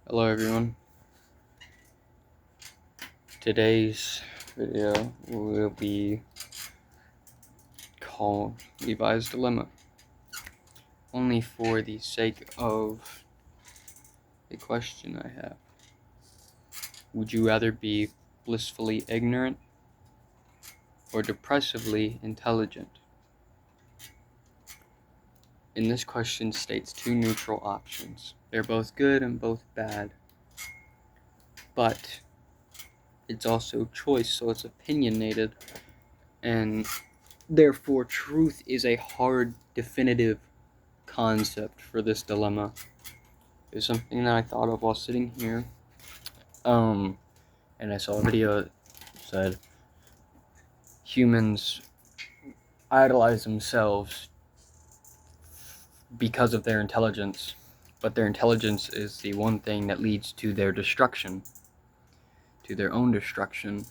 Hello everyone. Today's video will be called Levi's Dilemma, only for the sake of a question I have. Would you rather be blissfully ignorant or depressively intelligent? In this question states two neutral options. They're both good and both bad, but it's also choice, so it's opinionated, and therefore truth is a hard, definitive concept for this dilemma. It's something that I thought of while sitting here, and I saw a video that said humans idolize themselves because of their intelligence, but their intelligence is the one thing that leads to their destruction, to their own destruction,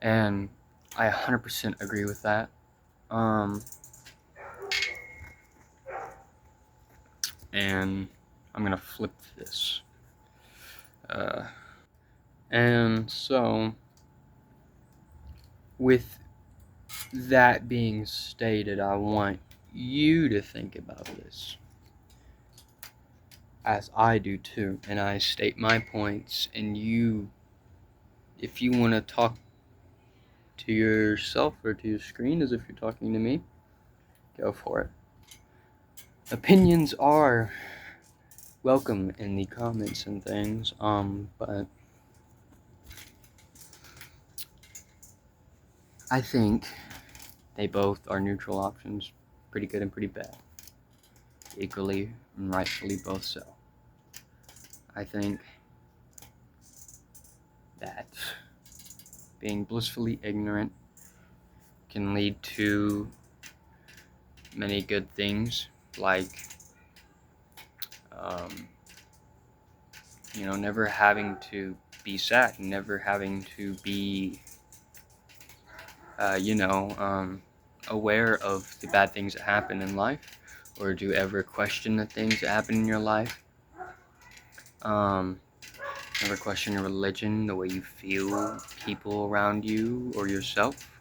and I 100% agree with that. And I'm gonna flip this. And so, with that being stated, I want you to think about this, as I do too, and I state my points, and you, if you want to talk to yourself or to your screen as if you're talking to me, go for it. Opinions are welcome in the comments and things, but I think they both are neutral options, pretty good and pretty bad, equally and rightfully both so. I think that being blissfully ignorant can lead to many good things, like never having to be sad, never having to be aware of the bad things that happen in life, or do ever question the things that happen in your life. Never question your religion, the way you feel, people around you, or yourself.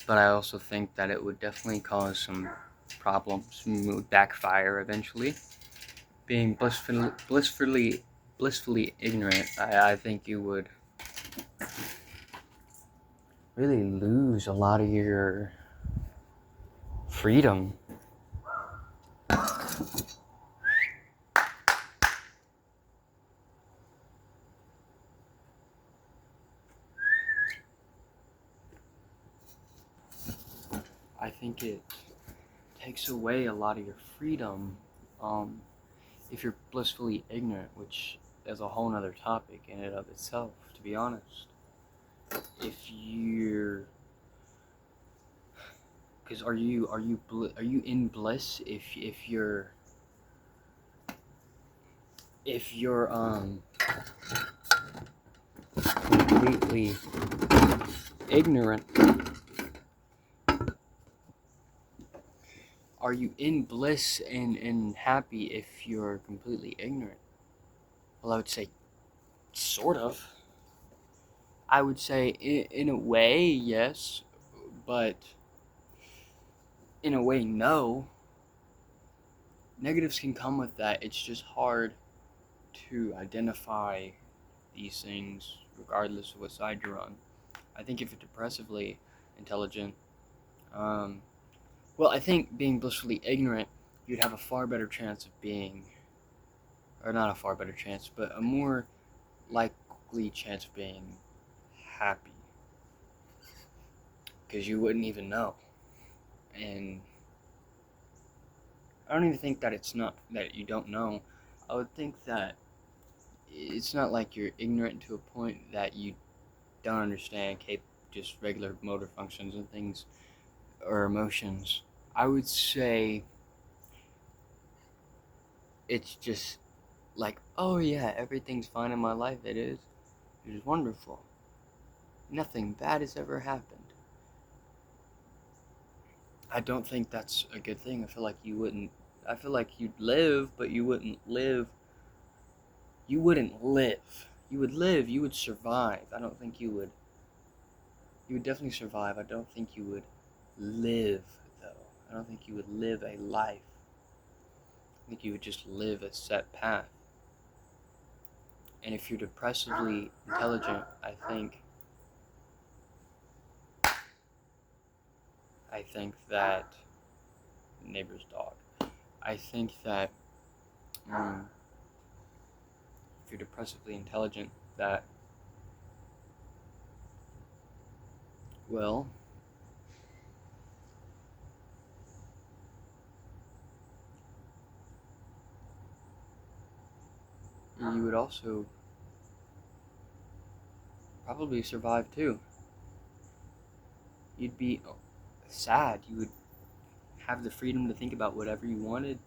But I also think that it would definitely cause some problems, would backfire eventually. Being blissfully ignorant, I think you would really lose a lot of your freedom. I think it takes away a lot of your freedom if you're blissfully ignorant, which is a whole nother topic in and of itself, to be honest. If you're, because are you in bliss if you're completely ignorant? Are you in bliss and happy if you're completely ignorant? Well, I would say sort of. I would say in a way, yes, but in a way, no. Negatives can come with that. It's just hard to identify these things regardless of what side you're on. I think if you're depressively intelligent, I think being blissfully ignorant, you'd have a far better chance of being, or not a far better chance, but a more likely chance of being happy, because you wouldn't even know. And I don't even think that it's not that you don't know. I would think that it's not like you're ignorant to a point that you don't understand just regular motor functions and things or emotions. I would say it's just like, oh yeah, everything's fine in my life. It is wonderful. Nothing bad has ever happened. I don't think that's a good thing. I feel like you'd live, but you wouldn't live you wouldn't live. You would live, you would survive. I don't think you would. You would definitely survive. I don't think you would live, though. I don't think you would live a life. I think you would just live a set path. And if you're depressively intelligent, I think that neighbor's dog. I think that if you're depressively intelligent, that, well, you would also probably survive too. You'd be sad. You would have the freedom to think about whatever you wanted,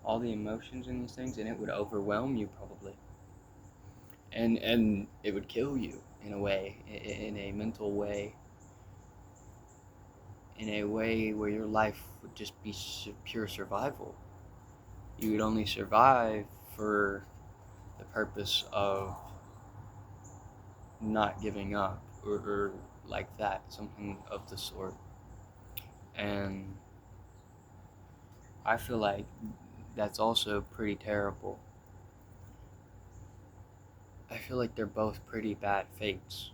all the emotions in these things, and it would overwhelm you probably. And it would kill you in a way, in a mental way, in a way where your life would just be pure survival. You would only survive for the purpose of not giving up, or like that, something of the sort. And I feel like that's also pretty terrible. I feel like they're both pretty bad fates.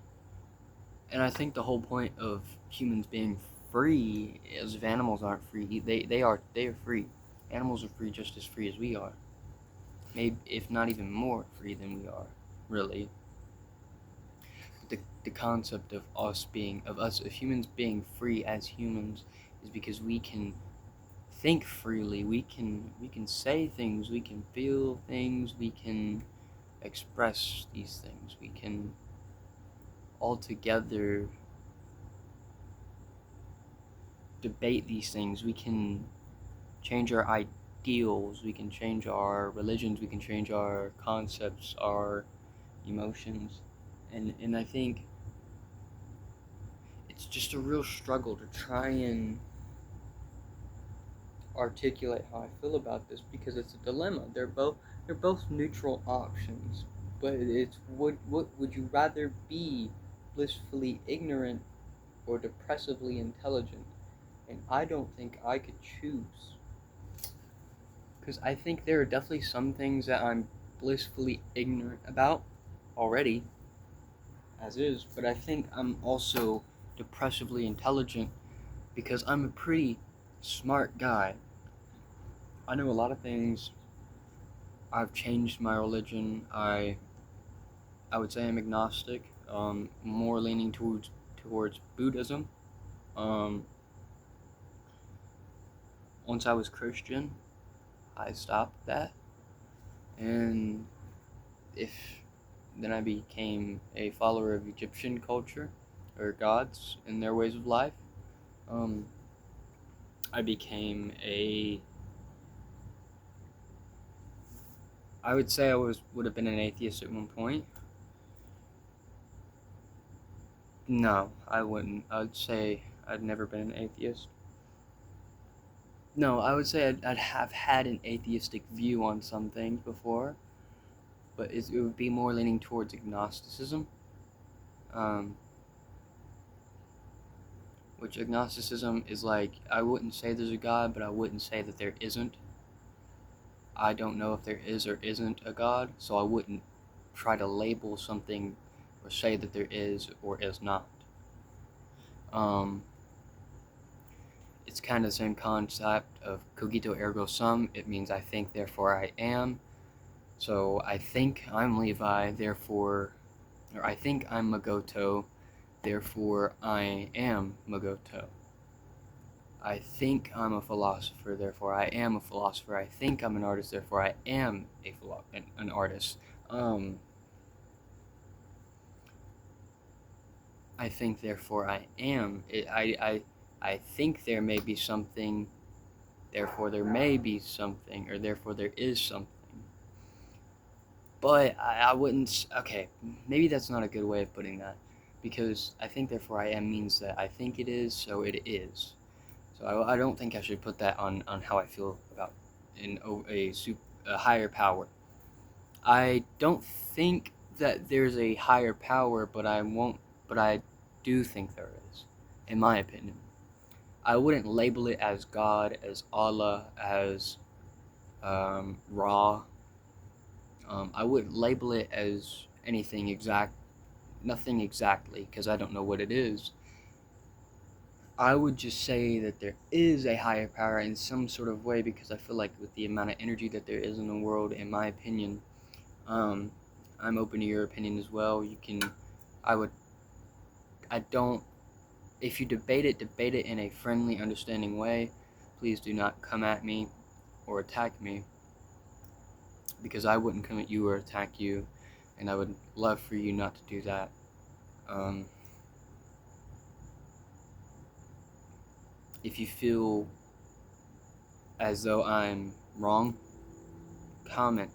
And I think the whole point of humans being free is if animals aren't free. They are free. Animals are free, just as free as we are. Maybe if not even more free than we are, really. The concept of humans being free as humans is because we can think freely. We can say things, we can feel things, we can express these things. We can all together debate these things. We can change our ideals, we can change our religions, we can change our concepts, our emotions. And I think it's just a real struggle to try and articulate how I feel about this, because it's a dilemma. They're both neutral options, but it's what would you rather be, blissfully ignorant or depressively intelligent? And I don't think I could choose, because I think there are definitely some things that I'm blissfully ignorant about already, as is, but I think I'm also depressively intelligent because I'm a pretty smart guy. I know a lot of things. I've changed my religion. I would say I'm agnostic, more leaning towards Buddhism. Once I was Christian, I stopped that, and then I became a follower of Egyptian culture, or gods and their ways of life. I became I would say would have been an atheist at one point. No, I wouldn't. I'd say I'd never been an atheist. No, I would say I'd have had an atheistic view on some things before, but it would be more leaning towards agnosticism. Which agnosticism is like, I wouldn't say there's a God, but I wouldn't say that there isn't. I don't know if there is or isn't a God, so I wouldn't try to label something or say that there is or is not. It's kind of the same concept of cogito ergo sum. It means I think, therefore I am. So I think I'm Levi, therefore, or I think I'm Magoto, therefore I am Magoto. I think I'm a philosopher, therefore I am a philosopher. I think I'm an artist, therefore I am an artist. I think, therefore I am. I think there may be something, therefore there may be something, or therefore there is something. But I wouldn't, okay, maybe that's not a good way of putting that, because I think, therefore I am means that I think it is, so it is. So I don't think I should put that on how I feel about a higher power. I don't think that there's a higher power, but I do think there is, in my opinion. I wouldn't label it as God, as Allah, as Ra. I wouldn't label it as nothing exactly, because I don't know what it is. I would just say that there is a higher power in some sort of way, because I feel like with the amount of energy that there is in the world, in my opinion, I'm open to your opinion as well. I don't, if you debate it in a friendly, understanding way. Please do not come at me or attack me, because I wouldn't come at you or attack you, and I would love for you not to do that. If you feel as though I'm wrong, comment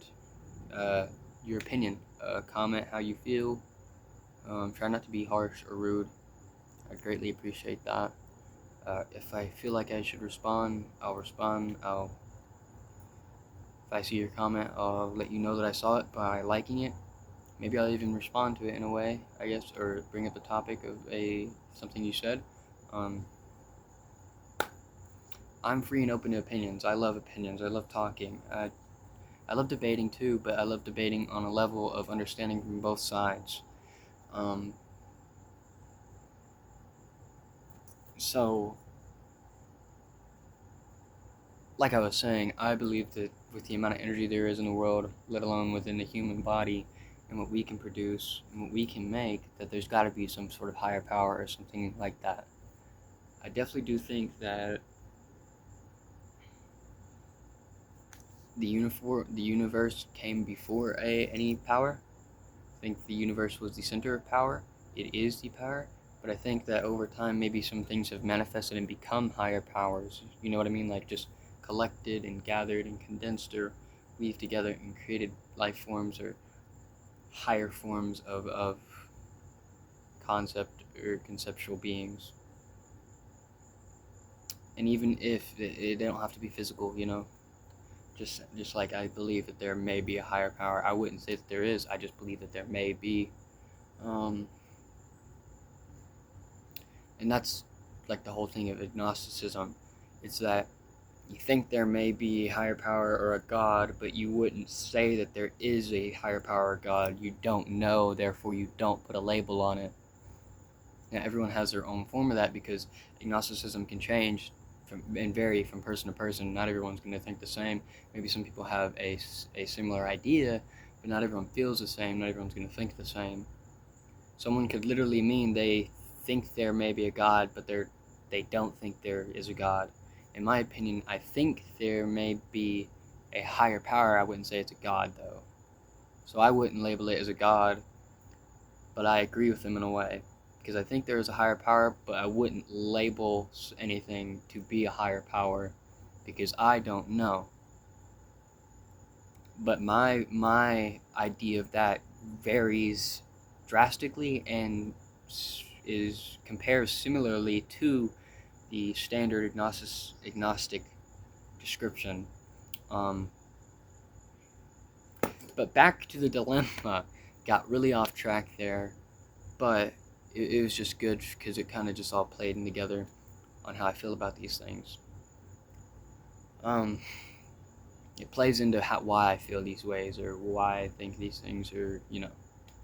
your opinion. Comment how you feel. Try not to be harsh or rude. I greatly appreciate that. If I feel like I should respond, I'll respond. If I see your comment, I'll let you know that I saw it by liking it. Maybe I'll even respond to it in a way, I guess, or bring up the topic of something you said. I'm free and open to opinions. I love opinions. I love talking. I love debating too, but I love debating on a level of understanding from both sides. So, like I was saying, I believe that with the amount of energy there is in the world, let alone within the human body, and what we can produce and what we can make, that there's got to be some sort of higher power or something like that. I definitely do think that the universe came before any power. I think the universe was the center of power. It is the power. But I think that over time, maybe some things have manifested and become higher powers. You know what I mean? Like just collected and gathered and condensed or weaved together and created life forms or higher forms of concept or conceptual beings. And even if they don't have to be physical, just like I believe that there may be a higher power. I wouldn't say that there is. I just believe that there may be. And that's like the whole thing of agnosticism. It's that you think there may be a higher power or a God, but you wouldn't say that there is a higher power or God. You don't know, therefore you don't put a label on it. Now, everyone has their own form of that, because agnosticism can change and vary from person to person. Not everyone's going to think the same. Maybe some people have a similar idea, but not everyone feels the same. Not everyone's going to think the same. Someone could literally mean they think there may be a God, but they don't think there is a God. In my opinion, I think there may be a higher power. I wouldn't say it's a God, though. So I wouldn't label it as a God, but I agree with them in a way. Because I think there is a higher power, but I wouldn't label anything to be a higher power, because I don't know. But my idea of that varies drastically and compares similarly to the standard agnostic description. But back to the dilemma. Got really off track there, but it was just good because it kind of just all played in together on how I feel about these things. It plays into why I feel these ways, or why I think these things are,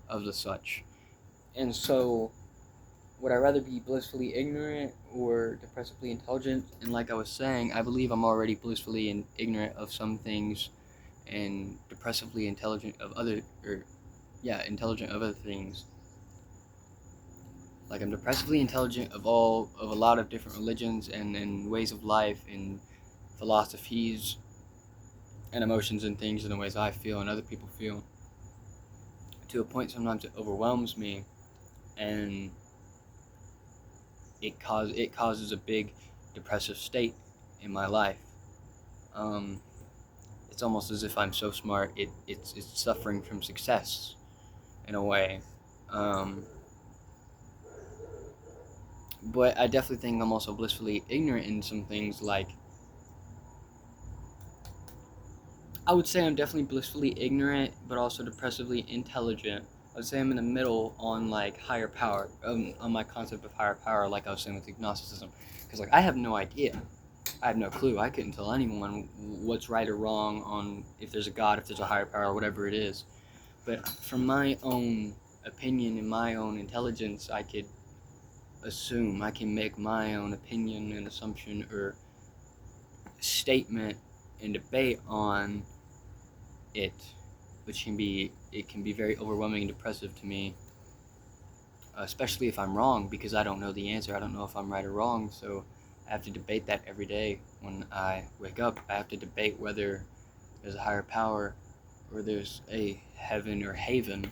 of the such. And so, would I rather be blissfully ignorant or depressively intelligent? And like I was saying, I believe I'm already blissfully ignorant of some things and depressively intelligent of intelligent of other things. Like, I'm depressively intelligent of a lot of different religions and ways of life and philosophies and emotions and things in the ways I feel and other people feel. To a point, sometimes it overwhelms me, and it causes a big depressive state in my life. It's almost as if I'm so smart, it's suffering from success in a way. But I definitely think I'm also blissfully ignorant in some things, like I would say I'm definitely blissfully ignorant, but also depressively intelligent. I would say I'm in the middle on like higher power, on my concept of higher power, like I was saying with agnosticism, because like I have no idea, I have no clue. I couldn't tell anyone what's right or wrong on if there's a God, if there's a higher power, whatever it is. But from my own opinion and my own intelligence, I could assume, I can make my own opinion and assumption or statement and debate on it, which can be very overwhelming and depressive to me, especially if I'm wrong, because I don't know the answer. I don't know if I'm right or wrong, so I have to debate that every day. When I wake up, I have to debate whether there's a higher power, or there's a heaven or haven,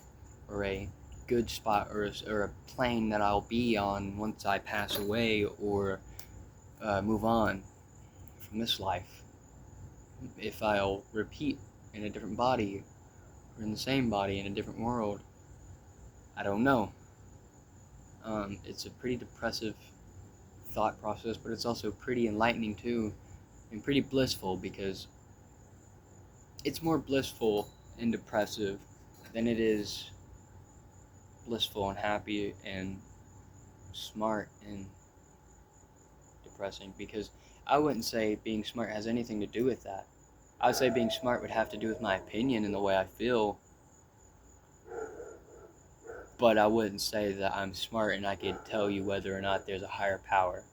or a good spot, or a plane that I'll be on once I pass away, or move on from this life. If I'll repeat in a different body, or in the same body in a different world, I don't know. It's a pretty depressive thought process, but it's also pretty enlightening too, and pretty blissful, because it's more blissful and depressive than it is blissful and happy and smart and depressing, because I wouldn't say being smart has anything to do with that. I would say being smart would have to do with my opinion and the way I feel, but I wouldn't say that I'm smart and I could tell you whether or not there's a higher power.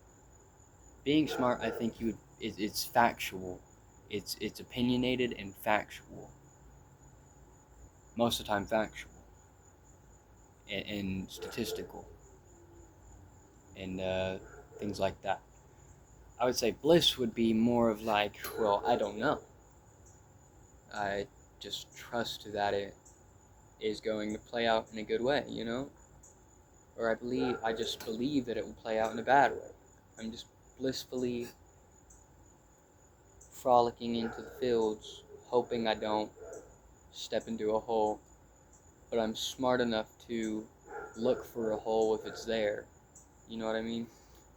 Being smart, I think it's factual. It's opinionated and factual. Most of the time factual. And statistical. And things like that. I would say bliss would be more of like, well, I don't know. I just trust that it is going to play out in a good way, you know? Or I just believe that it will play out in a bad way. I'm just blissfully frolicking into the fields, hoping I don't step into a hole, but I'm smart enough to look for a hole if it's there. You know what I mean?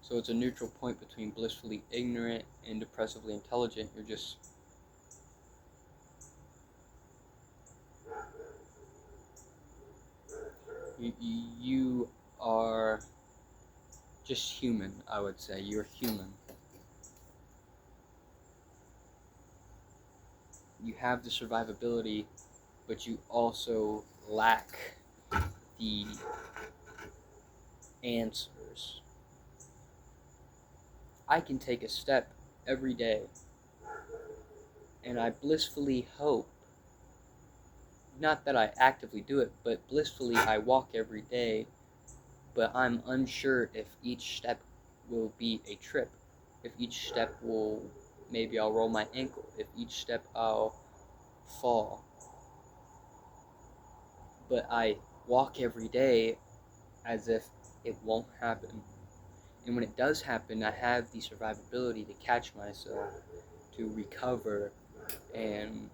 So it's a neutral point between blissfully ignorant and depressively intelligent. You're just you are just human, I would say. You're human. You have the survivability, but you also lack the answers. I can take a step every day, and I blissfully hope, not that I actively do it, but blissfully I walk every day, but I'm unsure if each step will be a trip, if each step will, maybe I'll roll my ankle, if each step I'll fall. But I walk every day as if it won't happen. And when it does happen, I have the survivability to catch myself, to recover, and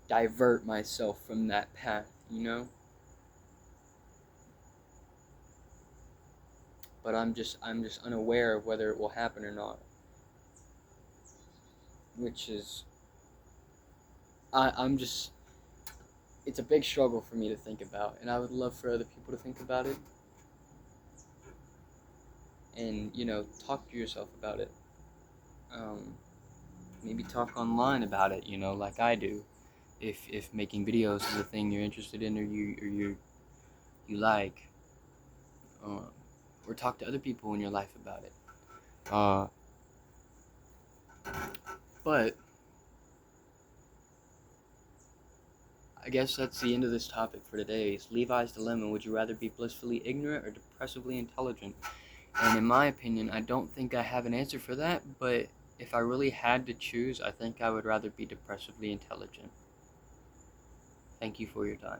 divert myself from that path, you know? But I'm just unaware of whether it will happen or not. Which is, I'm just, it's a big struggle for me to think about, and I would love for other people to think about it. And, you know, talk to yourself about it. Maybe talk online about it, you know, like I do. If making videos is a thing you're interested in, or you like, or talk to other people in your life about it. But I guess that's the end of this topic for today. It's Levi's dilemma. Would you rather be blissfully ignorant or depressively intelligent? And in my opinion, I don't think I have an answer for that, but if I really had to choose, I think I would rather be depressively intelligent. Thank you for your time.